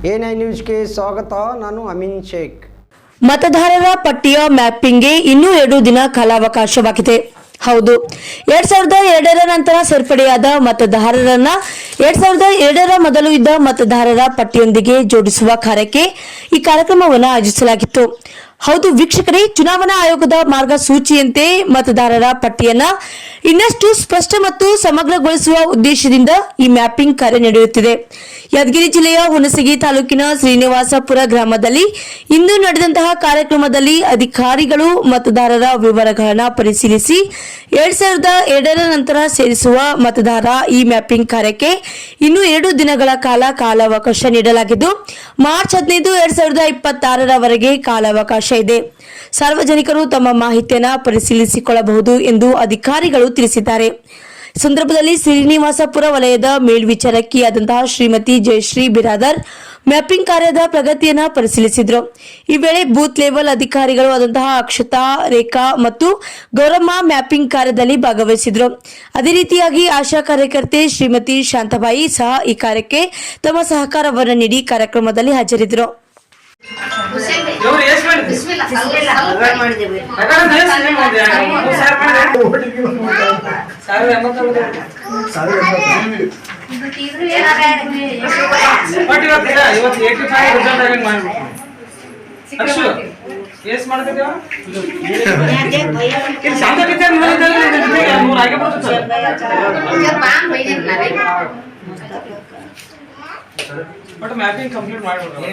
A9 ನ್ಯೂಸ್ಗೆ ಸ್ವಾಗತ. ನಾನು ಅಮೀನ್ ಶೇಖ್. ಮತದಾರರ ಪಟ್ಟಿಯ ಮ್ಯಾಪಿಂಗ್ಗೆ ಇನ್ನೂ 2 ದಿನ ಕಾಲಾವಕಾಶವಾಗಿದೆ. ಹೌದು, 2002ರ ನಂತರ ಸೇರ್ಪಡೆಯಾದ ಮತದಾರರನ್ನ 2002ರ ಮೊದಲು ಇದ್ದ ಮತದಾರರ ಪಟ್ಟಿಯೊಂದಿಗೆ ಜೋಡಿಸುವ ಕಾರ್ಯಕ್ಕೆ ಈ ಕಾರ್ಯಕ್ರಮವನ್ನು ಆಯೋಜಿಸಲಾಗಿತ್ತು. ಹೌದು ವೀಕ್ಷಕರೇ, ಚುನಾವಣಾ ಆಯೋಗದ ಮಾರ್ಗಸೂಚಿಯಂತೆ ಮತದಾರರ ಪಟ್ಟಿಯನ್ನ ಇನ್ನಷ್ಟು ಸ್ಪಷ್ಟ ಮತ್ತು ಸಮಗ್ರಗೊಳಿಸುವ ಉದ್ದೇಶದಿಂದ ಈ ಮ್ಯಾಪಿಂಗ್ ಕಾರ್ಯ ನಡೆಯುತ್ತಿದೆ. ಯಾದಗಿರಿ ಜಿಲ್ಲೆಯ ಹುಣಸಗಿ ತಾಲೂಕಿನ ಶ್ರೀನಿವಾಸಪುರ ಗ್ರಾಮದಲ್ಲಿ ಇಂದು ನಡೆದಂತಹ ಕಾರ್ಯಕ್ರಮದಲ್ಲಿ ಅಧಿಕಾರಿಗಳು ಮತದಾರರ ವಿವರಗಳನ್ನು ಪರಿಶೀಲಿಸಿ 2002ರ ನಂತರ ಸೇರಿಸುವ ಮತದಾರ ಈ ಮ್ಯಾಪಿಂಗ್ ಕಾರ್ಯಕ್ಕೆ ಇನ್ನೂ 2 ದಿನಗಳ ಕಾಲಾವಕಾಶ ನೀಡಲಾಗಿದ್ದು ಮಾರ್ಚ್ 15, 2026ರವರೆಗೆ ಕಾಲಾವಕಾಶ ಇದೆ. ಸಾರ್ವಜನಿಕರು ತಮ್ಮ ಮಾಹಿತಿಯನ್ನು ಪರಿಶೀಲಿಸಿಕೊಳ್ಳಬಹುದು ಎಂದು ಅಧಿಕಾರಿಗಳು ತಿಳಿಸಿದ್ದಾರೆ. ಸಂದರ್ಭದಲ್ಲಿ ಶ್ರೀನಿವಾಸಪುರ ವಲಯದ ಮೇಲ್ವಿಚಾರಕಿಯಾದಂತಹ ಶ್ರೀಮತಿ ಜಯಶ್ರೀ ಬಿರಾದರ್ ಮ್ಯಾಪಿಂಗ್ ಕಾರ್ಯದ ಪ್ರಗತಿಯನ್ನು ಪರಿಶೀಲಿಸಿದರು. ಈ ವೇಳೆ ಬೂತ್ ಲೆವೆಲ್ ಅಧಿಕಾರಿಗಳು ಆದಂತಹ ಅಕ್ಷತಾ, ರೇಖಾ ಮತ್ತು ಗೌರಮ್ಮ ಮ್ಯಾಪಿಂಗ್ ಕಾರ್ಯದಲ್ಲಿ ಭಾಗವಹಿಸಿದರು. ಅದೇ ರೀತಿಯಾಗಿ ಆಶಾ ಕಾರ್ಯಕರ್ತೆ ಶ್ರೀಮತಿ ಶಾಂತಬಾಯಿ ಸಹ ಈ ಕಾರ್ಯಕ್ಕೆ ತಮ್ಮ ಸಹಕಾರವನ್ನು ನೀಡಿ ಕಾರ್ಯಕ್ರಮದಲ್ಲಿ ಹಾಜರಿದ್ದರು. But mapping complete ಮಾಡ್ಬಿಡ್ರಿ.